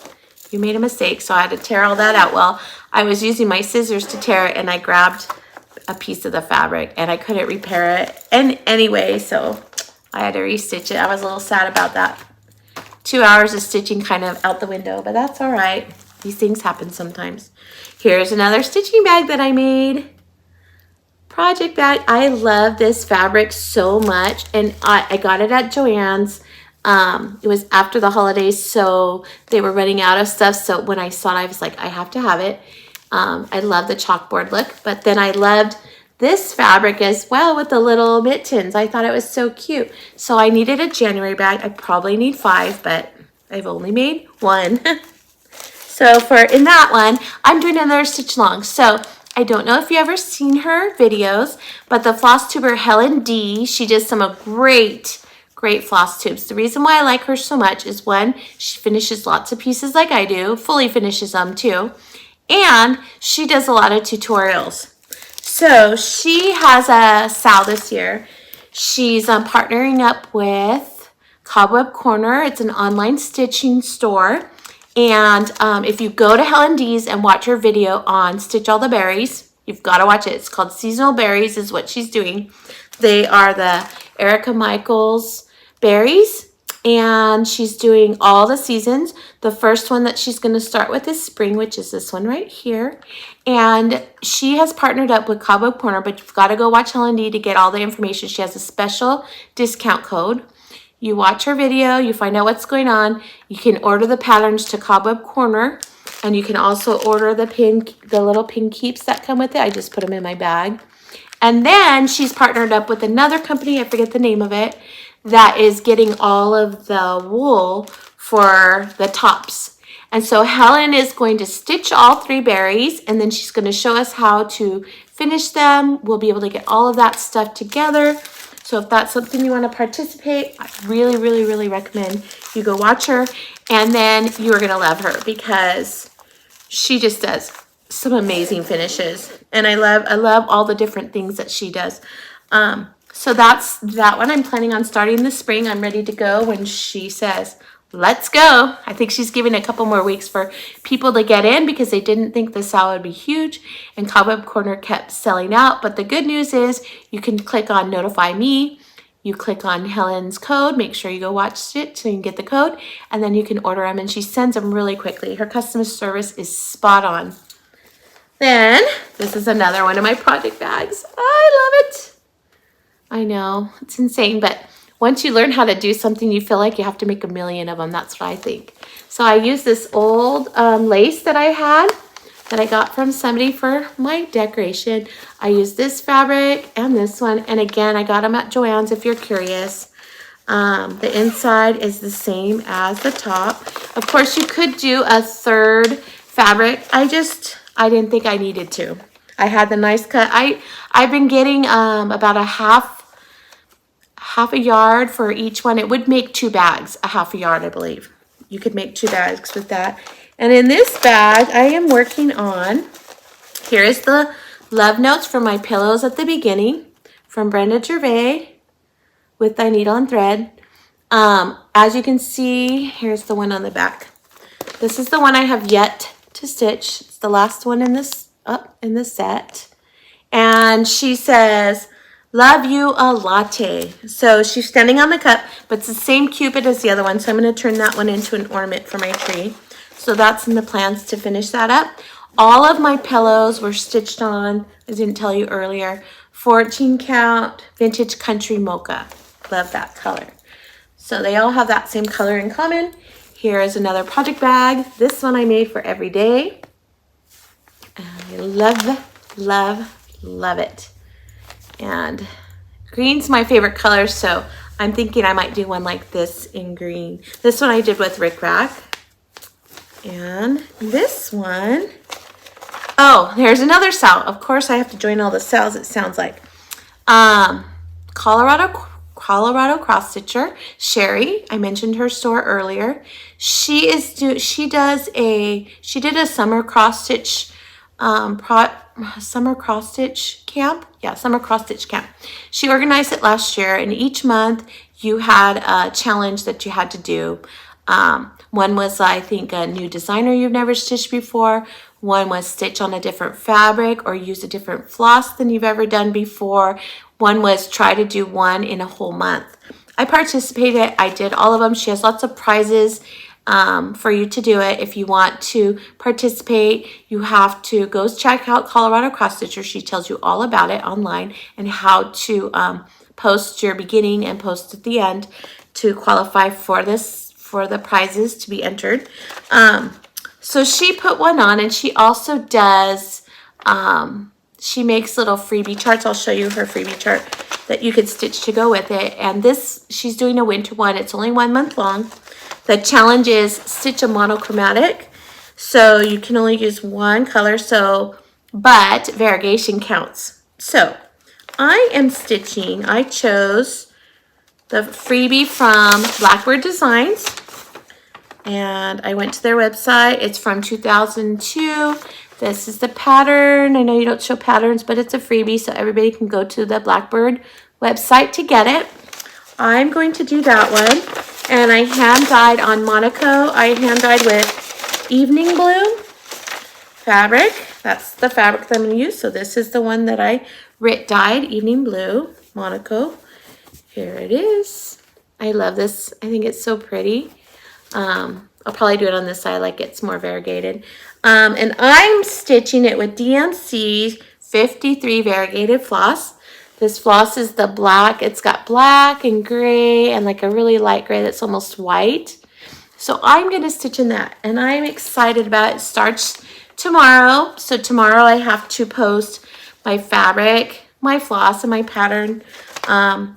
you made a mistake. So I had to tear all that out. Well, I was using my scissors to tear it and I grabbed a piece of the fabric and I couldn't repair it. And anyway, so I had to restitch it. I was a little sad about that. 2 hours of stitching kind of out the window, but that's all right. These things happen sometimes. Here's another stitching bag that I made. Project bag. I love this fabric so much, and I got it at Joann's. It was after the holidays, so they were running out of stuff. So when I saw it, I was like, I have to have it. I love the chalkboard look, but then I loved this fabric as well with the little mittens. I thought it was so cute. So I needed a January bag. I probably need 5, but I've only made 1. So in that one, I'm doing another stitch long. So I don't know if you ever seen her videos, but the Flosstuber Helen D, she does some great floss tubes. The reason why I like her so much is, one, she finishes lots of pieces like I do, fully finishes them too, and she does a lot of tutorials. So she has a sale this year. She's partnering up with Cobweb Corner. It's an online stitching store. And if you go to Helen D's and watch her video on Stitch All the Berries, you've got to watch it. It's called Seasonal Berries is what she's doing. They are the Erica Michaels berries, and she's doing all the seasons. The first one that she's going to start with is spring, which is this one right here. And she has partnered up with Cobweb Corner, but you've got to go watch Helen D to get all the information. She has a special discount code. You watch her video, you find out what's going on. You can order the patterns to Cobweb Corner, and you can also order the little pin keeps that come with it. I just put them in my bag. And then she's partnered up with another company, I forget the name of it, that is getting all of the wool for the tops. And so Helen is going to stitch all 3 berries, and then she's going to show us how to finish them. We'll be able to get all of that stuff together. So if that's something you want to participate, I really, really, really recommend you go watch her. And then you're going to love her because she just does some amazing finishes. And I love all the different things that she does. So that's that one. I'm planning on starting this spring. I'm ready to go when she says, let's go. I think she's giving a couple more weeks for people to get in because they didn't think the sale would be huge, and Cobweb Corner kept selling out. But the good news is you can click on notify me. You click on Helen's code. Make sure you go watch it so you can get the code, and then you can order them, and she sends them really quickly. Her customer service is spot on. Then this is another one of my project bags. I love it. I know, it's insane, but once you learn how to do something, you feel like you have to make a million of them. That's what I think. So I used this old lace that I had that I got from somebody for my decoration. I used this fabric and this one. And again, I got them at Joann's if you're curious. The inside is the same as the top. Of course, you could do a third fabric. I didn't think I needed to. I had the nice cut. I've been getting about a half a yard for each one. It would make 2 bags, a half a yard, I believe. You could make 2 bags with that. And in this bag, I am working on, here is the love notes for my pillows at the beginning from Brenda Gervais with Thy Needle and Thread. As you can see, here's the one on the back. This is the one I have yet to stitch. It's the last one in this set. And she says, love you a latte. So she's standing on the cup, but it's the same Cupid as the other one. So I'm going to turn that one into an ornament for my tree. So that's in the plans to finish that up. All of my pillows were stitched on, I didn't tell you earlier, 14 count vintage country mocha. Love that color. So they all have that same color in common. Here is another project bag. This one I made for every day. I love, love, love it. And green's my favorite color, so I'm thinking I might do one like this in green. This one I did with Rick Rack. And this one, oh, there's another sale. Of course, I have to join all the sales, it sounds like. Colorado cross stitcher Sherry, I mentioned her store earlier. She did a summer cross stitch summer cross stitch camp. Yeah, summer cross stitch camp. She organized it last year, and each month you had a challenge that you had to do. One was, I think, a new designer you've never stitched before. One was stitch on a different fabric or use a different floss than you've ever done before. One was try to do one in a whole month. I participated. I did all of them. She has lots of prizes for you to do it. If you want to participate, you have to go check out Colorado Cross Stitcher. She tells you all about it online and how to post your beginning and post at the end to qualify for the prizes to be entered. So she put one on, and she also does, she makes little freebie charts. I'll show you her freebie chart that you can stitch to go with it. And this, she's doing a winter one. It's only 1 month long. The challenge is stitch a monochromatic. So you can only use one color, but variegation counts. So I am stitching, I chose the freebie from Blackbird Designs. And I went to their website. It's from 2002. This is the pattern. I know you don't show patterns, but it's a freebie, so everybody can go to the Blackbird website to get it. I'm going to do that one. And I hand dyed on Monaco. I hand dyed with evening blue fabric. That's the fabric that I'm going to use. So this is the one that I dyed, evening blue, Monaco. Here it is. I love this. I think it's so pretty. I'll probably do it on this side like it's more variegated. And I'm stitching it with DMC 53 variegated floss. This floss is the black. It's got black and gray and like a really light gray that's almost white. So I'm going to stitch in that, and I'm excited about it. It starts tomorrow. So tomorrow I have to post my fabric, my floss, and my pattern on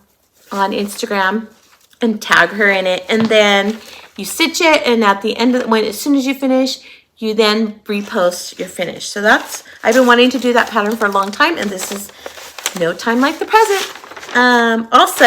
Instagram and tag her in it. And then you stitch it, and at the end of as soon as you finish, you then repost your finish. So I've been wanting to do that pattern for a long time, and this is no time like the present. Also,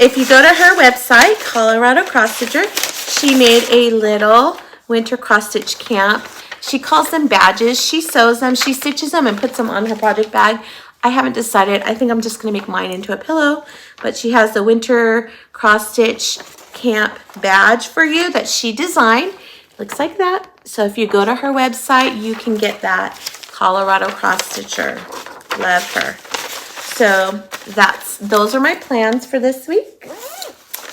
if you go to her website, Colorado Cross Stitcher, she made a little winter cross stitch camp. She calls them badges. She sews them, she stitches them, and puts them on her project bag. I haven't decided. I think I'm just going to make mine into a pillow, but she has the winter cross stitch camp badge for you that she designed. Looks like that. So if you go to her website, you can get that. Colorado Cross Stitcher. Love her. So those are my plans for this week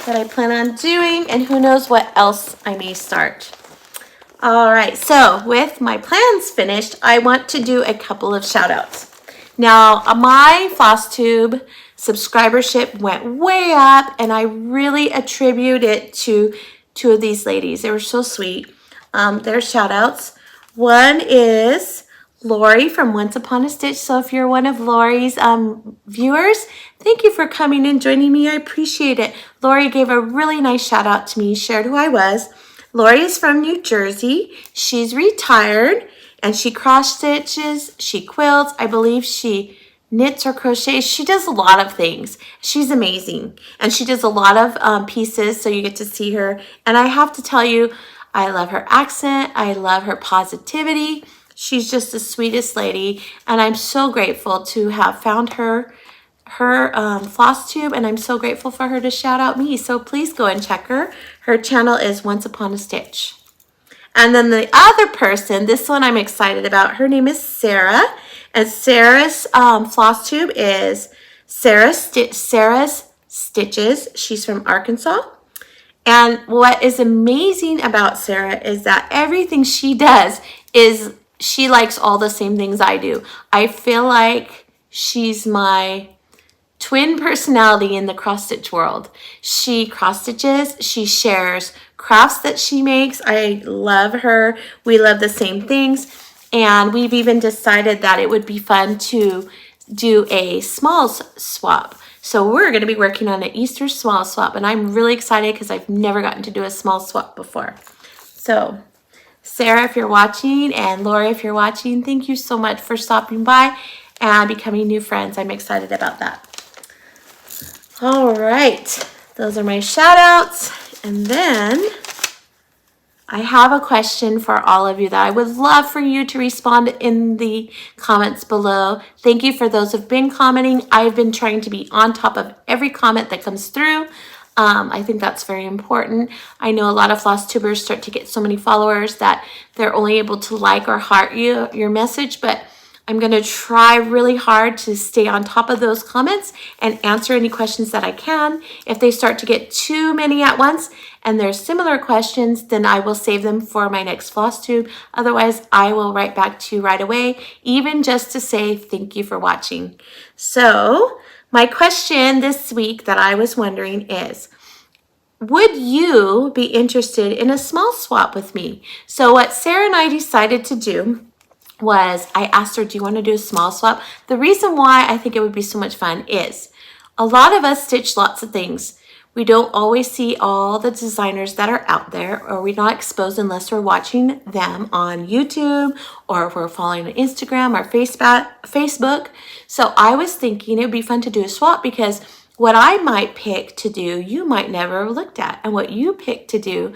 that I plan on doing, and who knows what else I may start. All right, so with my plans finished, I want to do a couple of shout outs. Now, my Flosstube subscribership went way up, and I really attribute it to two of these ladies. They were so sweet. Their shout outs. One is Lori from Once Upon a Stitch. So if you're one of Lori's viewers, thank you for coming and joining me. I appreciate it. Lori gave a really nice shout out to me, shared who I was. Lori is from New Jersey. She's retired, and she cross stitches, she quilts, I believe she knits or crochets. She does a lot of things. She's amazing, and she does a lot of pieces, so you get to see her. And I have to tell you, I love her accent. I love her positivity. She's just the sweetest lady, and I'm so grateful to have found her Flosstube, and I'm so grateful for her to shout out me. So please go and check her. Her channel is Once Upon a Stitch. And then the other person, this one I'm excited about, her name is Sarah, and Sarah's Flosstube is Sarah's Stitches. She's from Arkansas. And what is amazing about Sarah is that everything she does is she likes all the same things I do. I feel like she's my twin personality in the cross stitch world. She cross stitches, she shares crafts that she makes. I love her. We love the same things. And we've even decided that it would be fun to do a smalls swap. So we're going to be working on an Easter small swap, and I'm really excited because I've never gotten to do a small swap before. So Sarah, if you're watching, and Laura, if you're watching, thank you so much for stopping by and becoming new friends. I'm excited about that. All right, those are my shout outs. And then I have a question for all of you that I would love for you to respond in the comments below. Thank you for those who've been commenting. I've been trying to be on top of every comment that comes through. I think that's very important. I know a lot of Flosstubers start to get so many followers that they're only able to like or heart your message, but I'm going to try really hard to stay on top of those comments and answer any questions that I can. If they start to get too many at once and they're similar questions, then I will save them for my next Flosstube. Otherwise, I will write back to you right away, even just to say thank you for watching. So my question this week that I was wondering is, would you be interested in a small swap with me? So what Sarah and I decided to do was I asked her, do you want to do a small swap? The reason why I think it would be so much fun is a lot of us stitch lots of things. We don't always see all the designers that are out there, or we're not exposed unless we're watching them on YouTube or if we're following on Instagram or Facebook. So I was thinking it would be fun to do a swap because what I might pick to do, you might never have looked at, and what you pick to do,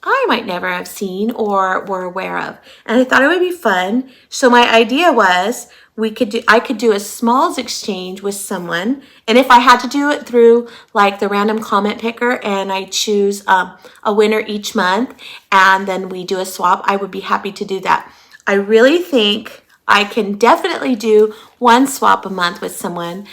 I might never have seen or were aware of. And I thought it would be fun. So my idea was I could do a smalls exchange with someone. And if I had to do it through like the random comment picker and I choose a winner each month and then we do a swap, I would be happy to do that. I really think I can definitely do one swap a month with someone.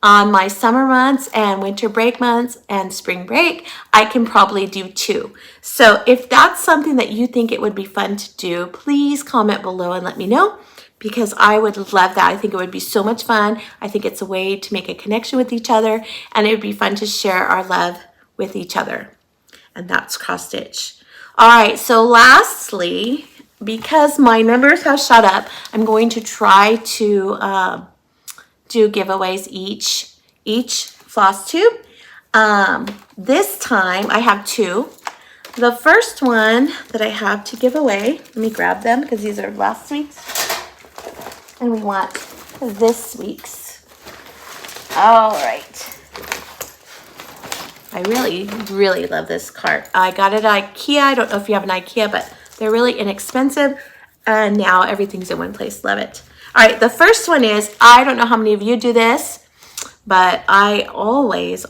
On my summer months and winter break months and spring break, I can probably do 2. So if that's something that you think it would be fun to do, please comment below and let me know, because I would love that. I think it would be so much fun. I think it's a way to make a connection with each other, and it would be fun to share our love with each other. And that's cross stitch. All right, so lastly, because my numbers have shot up, I'm going to try to do giveaways each Flosstube. This time I have 2. The first one that I have to give away, let me grab them because these are last week's, and we want this week's. All right. I really love this cart. I got it at IKEA. I don't know if you have an IKEA, but they're really inexpensive, and now everything's in one place. Love it. All right, the first one is, I don't know how many of you do this, but I always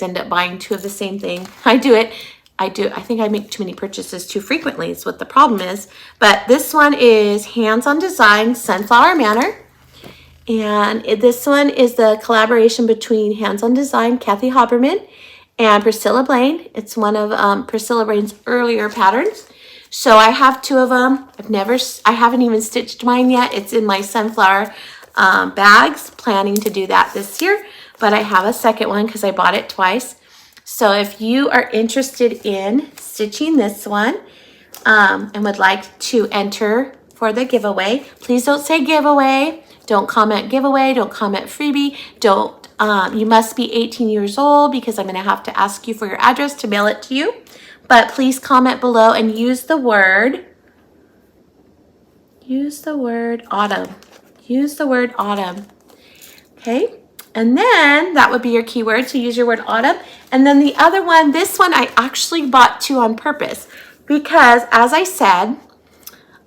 end up buying 2 of the same thing. I think I make too many purchases too frequently is what the problem is. But this one is Hands on Design Sunflower Manor. And this one is the collaboration between Hands on Design, Kathy Haberman, and Priscilla Blaine. It's one of Priscilla Blaine's earlier patterns. So I have 2 of them. I haven't even stitched mine yet. It's in my sunflower bags, planning to do that this year. But I have a second one because I bought it twice. So if you are interested in stitching this one and would like to enter for the giveaway, please don't say giveaway. Don't comment giveaway. Don't comment freebie. Don't. You must be 18 years old because I'm going to have to ask you for your address to mail it to you. But please comment below and use the word autumn. Use the word autumn. Okay? And then that would be your keyword. So use your word autumn. And then the other one, this one I actually bought 2 on purpose because, as I said,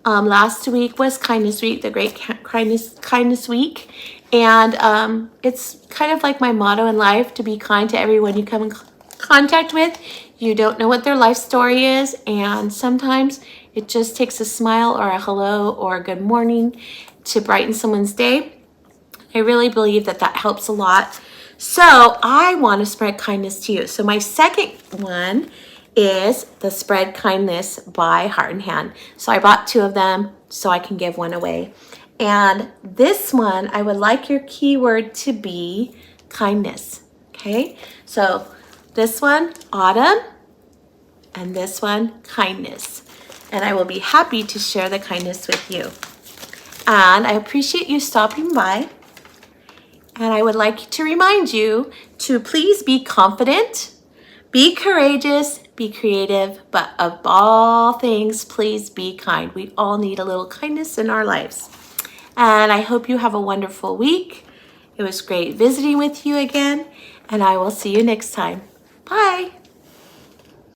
last week was Kindness Week, the Great Kindness Week. And it's kind of like my motto in life, to be kind to everyone you come in contact with. You don't know what their life story is, and sometimes it just takes a smile or a hello or a good morning to brighten someone's day. I really believe that helps a lot. So I want to spread kindness to you. So my second one is the Spread Kindness by Heart and Hand. So I bought 2 of them so I can give one away. And this one, I would like your keyword to be kindness. Okay, so this one, autumn, and this one, kindness. And I will be happy to share the kindness with you. And I appreciate you stopping by. And I would like to remind you to please be confident, be courageous, be creative, but of all things, please be kind. We all need a little kindness in our lives. And I hope you have a wonderful week. It was great visiting with you again, and I will see you next time. Bye.